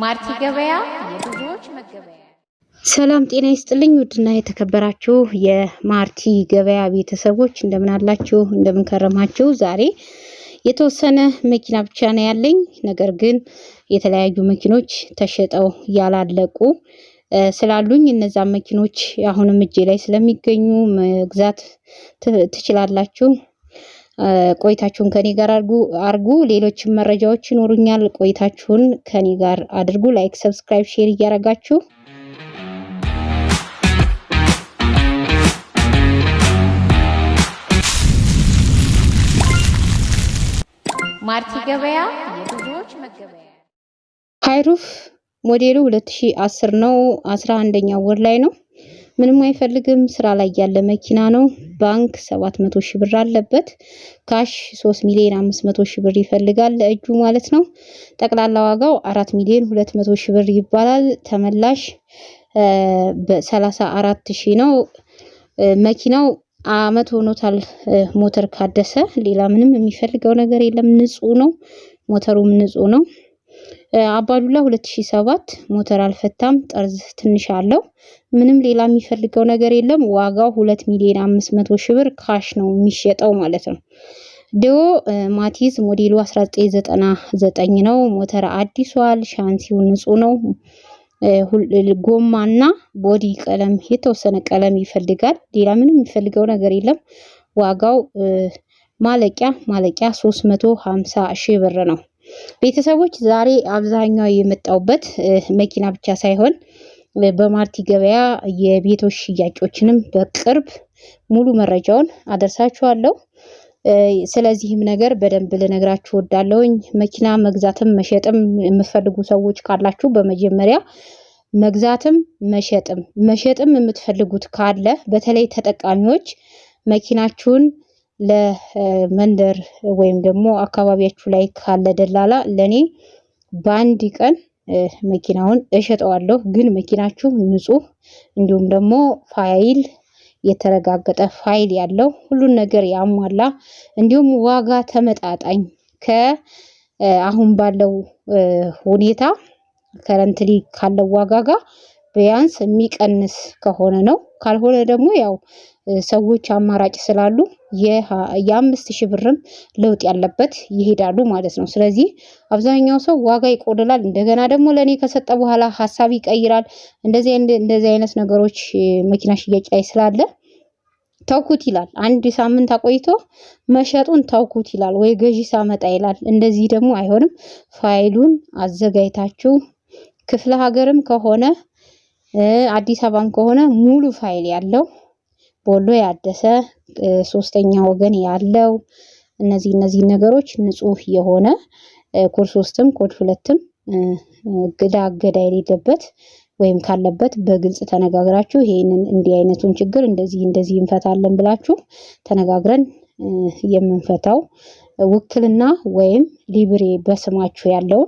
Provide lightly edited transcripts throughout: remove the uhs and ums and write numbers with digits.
ማርቲ ገበያ የብዙዎች መገበያ። ሰላም ጤና ይስጥልኝ። ውድና የተከበራችሁ የማርቲ ገበያ ቤተሰቦች እንደምን አላችሁ? እንደምን ከረማችሁ? ዛሬ የተወሰነ መኪና ብቻ ነው ያለኝ። ነገር ግን የተለያዩ መኪኖች ተሸጠው ያላለቁ ስላሉኝ እነዛ መኪኖች አሁንም እጄ ላይ ስለሚገኙ መግዛት ትችላላችሁ። ቆይታችሁን ከኔ ጋር አርጉ። ሌሎችም መረጃዎች ይኖሩኛል። ቆይታችሁን ከኔ ጋር አድርጉ። ላይክ፣ ሰብስክራይብ፣ ሼር እያረጋችሁ ማርቲ ገበያ የብዙዎች መገበያ። ሃይሩፍ ሞዴሉ 2010 ነው። 11ኛው ወር ላይ ነው። ምንም አይፈልግም። ስራ ላይ ያለ መኪና ነው። ባንክ 700 ሺህ ብር አለበት። ካሽ 3 ሚሊዮን 500 ሺህ ብር ይፈልጋል ለእጁ ማለት ነው። ጠቅላላ ዋጋው 4 ሚሊዮን 200 ሺህ ብር ይባላል። ተመላሽ በ34 ሺህ ነው። መኪናው አመት ሆኖታል ሞተር ካደሰ። ሌላ ምንም የሚፈልገው ነገር የለም። ንጹህ ነው። ሞተሩም ንጹህ ነው። አባዱላ 2007 ሞተር አልፈታም። ጠርዝ ትንሽ አለው። ምንም ሌላ የሚፈልገው ነገር የለም። ዋጋው 2 ሚሊዮን 500 ሺህ ብር ካሽ ነው የሚሸጠው ማለት ነው። ዲዮ ማቲዝ ሞዴሉ 1999 ነው። ሞተር አዲሷል። ሻንሲው ንጹህ ነው። ጎማና ቦዲ ቀለም የተወሰነ ቀለም ይፈልጋል። ሌላ ምንም የሚፈልገው ነገር የለም። ዋጋው ማለቂያ 350 ሺህ ብር ነው። ቤተሰቦች ዛሬ አብዛኛው የመጣውበት መኪና ብቻ ሳይሆን በማርቲ ገበያ የቤቶች ሽያጮችንም በቅርብ ሙሉ መረጃውን አደርሳችኋለሁ። ስለዚህም ነገር በደንብ ልነግራችሁ ወዳለሁኝ። መኪና መግዛትም መሸጥም የምትፈልጉ ሰዎች ካላችሁ በመጀመሪያ መግዛትም መሸጥም የምትፈልጉት ካለ በተለይ ተጠቃሚዎች መኪናችሁን ለመንደር ወይም ደግሞ አካባቢያችሁ ላይ ካለ ደላላ ለኔ በአንድ ቀን መኪናውን እሸጠዋለሁ። ግን መኪናችሁ ንጹህ እንዲሁም ደግሞ ፋይል የተረጋገጠ ፋይል ያለው ሁሉን ነገር ያሟላ እንዲሁም ዋጋ ተመጣጣኝ ከአሁን ባለው ሁኔታ ከረንትሊ ካለው ዋጋ ጋር ቢያንስ የሚቀንስ ከሆነ ነው። ካልሆነ ደግሞ ያው ሰዎች አማራጭ ስላሉ የ5000 ብርም ለውጥ ያለበት ይሄዳሉ ማለት ነው። ስለዚህ አብዛኛው ሰው ዋጋ ይቆልላል። እንደገና ደግሞ ለኔ ከሰጠ በኋላ ሐሳብ ይቀይራል። እንደዚህ አይነት ነገሮች መኪና ሽያጭ ላይ ስላለ ተውኩት ይላል። አንድ ሳምንት አቆይቶ መሸጡን ተውኩት ይላል ወይ ገዢ ሳመጣ ይላል። እንደዚህ ደግሞ አይሆንም። ፋይሉን አዘጋጅታችሁ ክፍለ ሀገርም ከሆነ አዲስ አበባም ከሆነ ሙሉ ፋይል ያለው ቦሎ ያደሰ ሶስተኛ ወገን ያለው እነዚህ ነገሮች ንጹህ የሆነ ኮድ 3ም ኮድ 2ም ገዳ የሌለበት ወይም ካለበት በግልጽ ተነጋግራችሁ ይሄንን እንዲህ አይነቱን ችግር እንደዚህ እንፈታለን ብላችሁ ተነጋግረን የምንፈታው ውክልና ወይም ሊብሬ በስማችሁ ያለው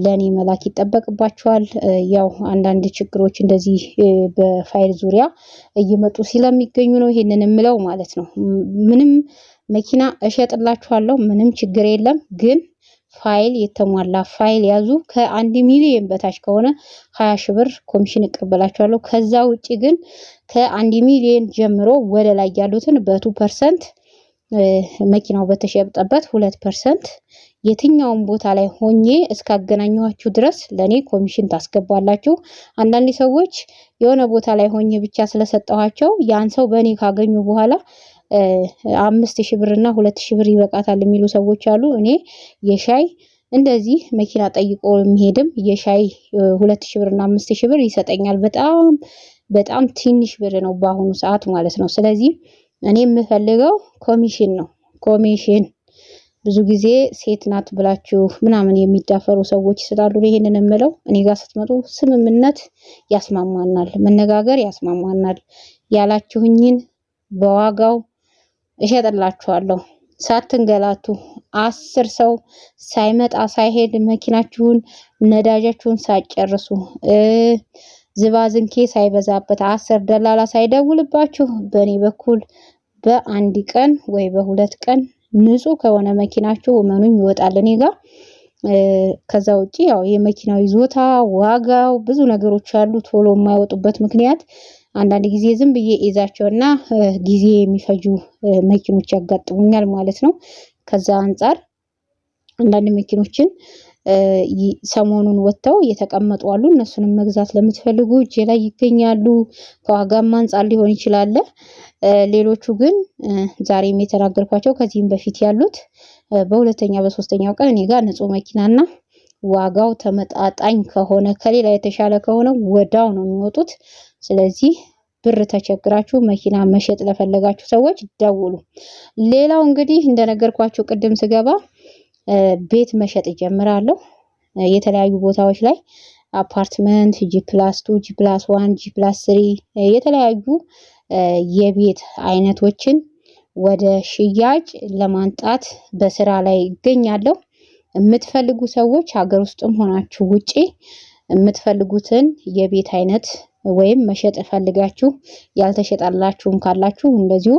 ለኔ መላክ ይጠበቅባችኋል። ያው አንዳንድ ችግሮች እንደዚህ በፋይል ዙሪያ እየመጡ ስለሚገኙ ነው ይሄንን የምለው ማለት ነው። ምንም መኪና እሸጥላችኋለሁ፣ ምንም ችግር የለም። ግን ፋይል የተሟላ ፋይል ያዙ። ከ1 ሚሊዮን በታች ከሆነ 20 ሺህ ብር ኮሚሽን እቀበላችኋለሁ። ከዛ ውጪ ግን ከ1 ሚሊዮን ጀምሮ ወደ ላይ ያሉትን በ2% መኪናው በተሸጠበት 2% የትኛውን ቦታ ላይ ሆኜ እስካገናኘኋችሁ ድረስ ለኔ ኮሚሽን ታስገባላችሁ። አንዳንድ ሰዎች የሆነ ቦታ ላይ ሆኜ ብቻ ስለሰጠኋቸው ያን ሰው በእኔ ካገኙ በኋላ 5000 ብርና 2000 ብር ይበቃታል የሚሉ ሰዎች አሉ። እኔ የሻይ እንደዚህ መኪና ጠይቆ የሚሄድም የሻይ 2000 ብርና 5000 ብር ይሰጠኛል። በጣም ትንሽ ብር ነው በአሁኑ ሰዓት ማለት ነው። ስለዚህ እኔ የምፈልገው ኮሚሽን ነው። ኮሚሽን ብዙ ጊዜ ሴት ናት ብላችሁ ምናምን የሚዳፈሩ ሰዎች ስላሉ ይሄንን የምለው እኔ ጋር ስትመጡ ስምምነት ያስማማናል፣ መነጋገር ያስማማናል። ያላችሁኝን በዋጋው እሸጥላችኋለሁ። ሳትንገላቱ 10 ሰው ሳይመጣ ሳይሄድ መኪናችሁን ነዳጃችሁን ሳጨርሱ ዝባዝንኬ ሳይበዛበት 10 ደላላ ሳይደውልባችሁ በእኔ በኩል በአንድ ቀን ወይ በሁለት ቀን ንጹህ ከሆነ መኪናችሁ እመኑኝ ይወጣል እኔ ጋር። ከዛ ውጪ ያው የመኪናው ይዞታ ዋጋው ብዙ ነገሮች አሉ ቶሎ የማይወጡበት ምክንያት አንዳንድ ጊዜ ዝም ብዬ ይዛቸውና ጊዜ የሚፈጁ መኪኖች ያጋጥሙኛል ማለት ነው። ከዛ አንፃር አንዳንድ መኪኖችን ሰሞኑን ወጥተው እየተቀመጡ አሉ። እነሱንም መግዛት ለምትፈልጉ እጄ ላይ ይገኛሉ። ከዋጋም አንፃር ሊሆን ይችላል። ሌሎቹ ግን ዛሬም የተናገርኳቸው ከዚህም በፊት ያሉት በሁለተኛ በሶስተኛው ቀን እኔ ጋር ንጹህ መኪናና ዋጋው ተመጣጣኝ ከሆነ ከሌላ የተሻለ ከሆነ ወዳው ነው የሚወጡት። ስለዚህ ብር ተቸግራችሁ መኪና መሸጥ ለፈለጋችሁ ሰዎች ደውሉ። ሌላው እንግዲህ እንደነገርኳችሁ ቅድም ስገባ ቤት መሸጥ ጀምራለሁ። የተለያዩ ቦታዎች ላይ አፓርትመንት G+2 G+1 G+3 የተለያዩ የቤት አይነቶችን ወደ ሽያጭ ለማንጣት በስራ ላይ እገኛለሁ። የምትፈልጉ ሰዎች ሀገር ውስጥም ሆናችሁ ውጪ የምትፈልጉትን የቤት አይነት ወይም መሸጥ ፈልጋችሁ ያልተሸጣላችሁም ካላችሁ እንደዚሁ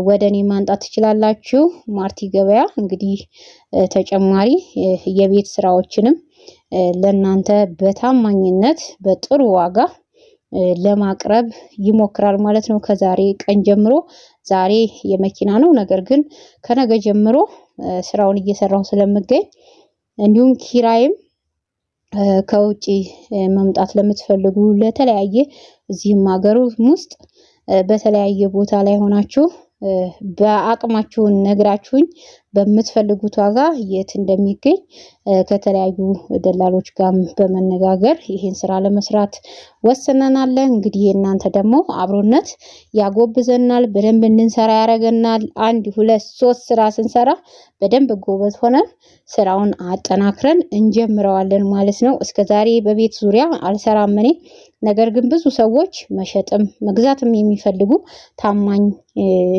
ወደኔ ማንጣት ትችላላችሁ። ማርቲ ገበያ እንግዲህ ተጨማሪ የቤት ስራዎችንም ለናንተ በታማኝነት በጥሩ ዋጋ ለማቅረብ ይሞክራል ማለት ነው። ከዛሬ ቀን ጀምሮ ዛሬ የመኪና ነው፣ ነገር ግን ከነገ ጀምሮ ስራውን እየሰራሁ ስለምገኝ እንዲሁም ኪራይም ከውጪ መምጣት ለምትፈልጉ ለተለያየ እዚህም ሀገር ውስጥ በተለያየ ቦታ ላይ ሆናችሁ በአቅማችሁን ነግራችሁኝ በምትፈልጉት ዋጋ የት እንደሚገኝ ከተለያዩ ደላሎች ጋር በመነጋገር ይሄን ስራ ለመስራት ወስነናል። እንግዲህ እናንተ ደግሞ አብሮነት ያጎብዘናል፣ በደንብ እንድንሰራ ያደርገናል። 1 2 3 ስራ ስንሰራ በደንብ ጎበዝ ሆነን ስራውን አጠናክረን እንጀምረዋለን ማለት ነው። እስከዛሬ በቤት ዙሪያ አልሰራም እኔ። ነገር ግን ብዙ ሰዎች መሸጥም መግዛትም የሚፈልጉ ታማኝ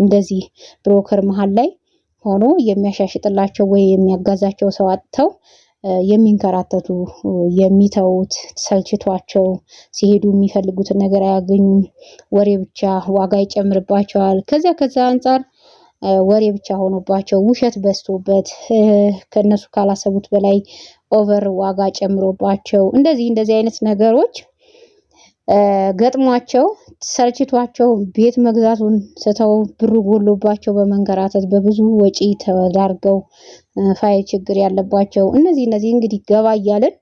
እንደዚህ ብሮከር መሃል ላይ ሆኖ የሚያሻሽጥላቸው ወይ የሚያጋዛቸው ሰው አጥተው የሚንከራተቱ የሚተውት ሰልችቷቸው ሲሄዱ የሚፈልጉትን ነገር አያገኙም። ወሬ ብቻ ዋጋ ይጨምርባቸዋል። ከዛ አንፃር ወሬ ብቻ ሆኖባቸው ውሸት በዝቶበት ከነሱ ካላሰቡት በላይ ኦቨር ዋጋ ጨምሮባቸው እንደዚህ አይነት ነገሮች ገጥሟቸው ሰልችቷቸው ቤት መግዛቱን ስተው ብሩ ጎሎባቸው በመንከራተት በብዙ ወጪ ተዳርገው ፋይል ችግር ያለባቸው እነዚህ እንግዲህ ገባ እያልን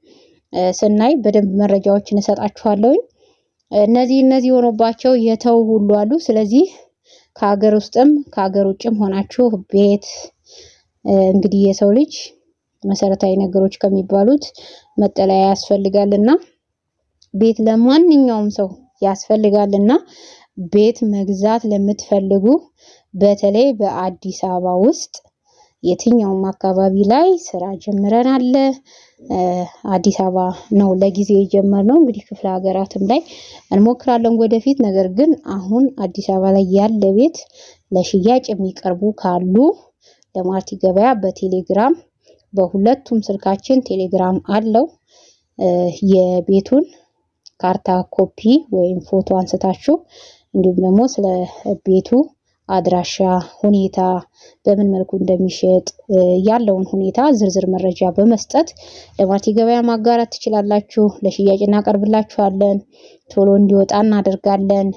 ስናይ በደንብ መረጃዎችን እሰጣችኋለሁ። እነዚህ ሆኖባቸው የተው ሁሉ አሉ። ስለዚህ ከሀገር ውስጥም ከሀገር ውጭም ሆናችሁ ቤት እንግዲህ የሰው ልጅ መሰረታዊ ነገሮች ከሚባሉት መጠለያ ያስፈልጋልና ቤት ለማንኛውም ሰው ያስፈልጋልና ቤት መግዛት ለምትፈልጉ በተለይ በአዲስ አበባ ውስጥ የትኛውም አካባቢ ላይ ስራ ጀምረናል። አዲስ አበባ ነው ለጊዜው የጀመርነው። እንግዲህ ክፍለ ሀገራትም ላይ እንሞክራለን ወደፊት። ነገር ግን አሁን አዲስ አበባ ላይ ያለ ቤት ለሽያጭ የሚቀርቡ ካሉ ለማርቲ ገበያ በቴሌግራም በሁለቱም ስልካችን ቴሌግራም አለው። የቤቱን ካርታ ኮፒ ወይም ፎቶ አንስታችሁ እንዲሁም ደግሞ ስለ ቤቱ አድራሻ ሁኔታ በምን መልኩ እንደሚሸጥ ያለውን ሁኔታ ዝርዝር መረጃ በመስጠት ለማርቲ ገበያ ማጋራት ትችላላችሁ። ለሽያጭ እናቀርብላችኋለን። ቶሎ እንዲወጣ እናደርጋለን።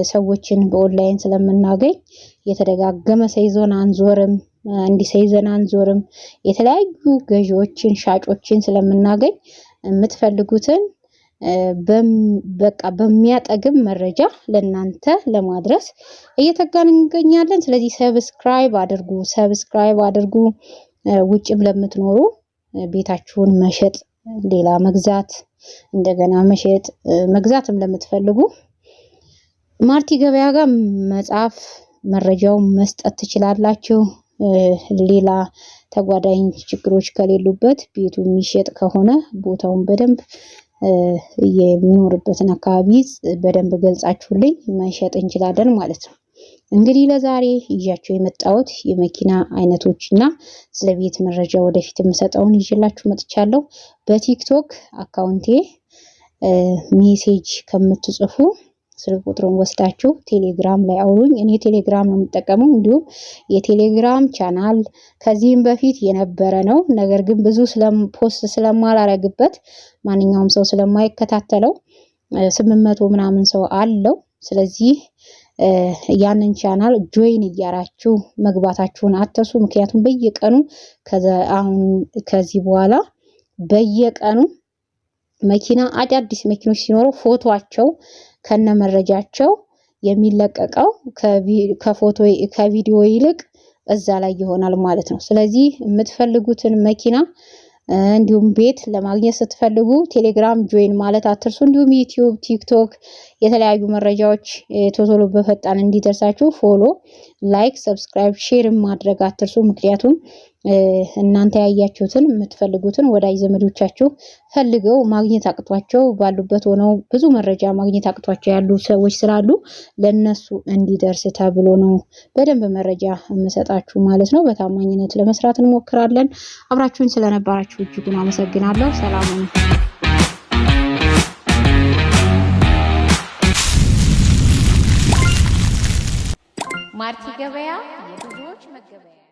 ሰዎችን በኦንላይን ስለምናገኝ የተደጋገመ ሰይዞን አንዞርም፣ እንዲሰይዘን አንዞርም። የተለያዩ ገዢዎችን ሻጮችን ስለምናገኝ የምትፈልጉትን በቃ በሚያጠግብ መረጃ ለናንተ ለማድረስ እየተጋን እንገኛለን። ስለዚህ ሰብስክራይብ አድርጉ። ውጭም ለምትኖሩ ቤታችሁን መሸጥ ሌላ መግዛት እንደገና መሸጥ መግዛትም ለምትፈልጉ ማርቲ ገበያ ጋር መጻፍ መረጃው መስጠት ትችላላችሁ። ሌላ ተጓዳኝ ችግሮች ከሌሉበት ቤቱ የሚሸጥ ከሆነ ቦታውን በደንብ የሚኖርበትን አካባቢ በደንብ ገልጻችሁልኝ መሸጥ እንችላለን ማለት ነው። እንግዲህ ለዛሬ ይዣችሁ የመጣሁት የመኪና አይነቶችና ስለ ቤት መረጃ ወደፊት የምሰጠውን ይዤላችሁ መጥቻለሁ። በቲክቶክ አካውንቴ ሜሴጅ ከምትጽፉ ስልክ ቁጥሩን ወስዳችሁ ቴሌግራም ላይ አውሩኝ። እኔ ቴሌግራም ነው የምጠቀመው። እንዲሁም የቴሌግራም ቻናል ከዚህም በፊት የነበረ ነው። ነገር ግን ብዙ ፖስት ስለማላረግበት ማንኛውም ሰው ስለማይከታተለው 800 ምናምን ሰው አለው። ስለዚህ ያንን ቻናል ጆይን እያራችሁ መግባታችሁን አትርሱ። ምክንያቱም በየቀኑ ከዚህ በኋላ በየቀኑ መኪና አዳዲስ መኪኖች ሲኖሩ ፎቶአቸው ከነመረጃቸው የሚለቀቀው ከቪዲዮ ይልቅ እዛ ላይ ይሆናል ማለት ነው። ስለዚህ የምትፈልጉትን መኪና እንዲሁም ቤት ለማግኘት ስትፈልጉ ቴሌግራም ጆይን ማለት አትርሱ። እንዲሁም ዩቲዩብ፣ ቲክቶክ የተለያዩ መረጃዎች ቶሎ በፈጣን እንዲደርሳችሁ ፎሎ፣ ላይክ፣ ሰብስክራይብ፣ ሼር ማድረግ አትርሱ። ምክንያቱም እናንተ ያያችሁትን የምትፈልጉትን ወዳጅ ዘመዶቻችሁ ፈልገው ማግኘት አቅቷቸው ባሉበት ሆነው ብዙ መረጃ ማግኘት አቅቷቸው ያሉ ሰዎች ስላሉ ለነሱ እንዲደርስ ተብሎ ነው በደንብ መረጃ የምሰጣችሁ ማለት ነው። በታማኝነት ለመስራት እንሞክራለን። አብራችሁን ስለነበራችሁ እጅጉን አመሰግናለሁ። ሰላም ነው። ማርቲ ገበያ የብዙዎች መገበያ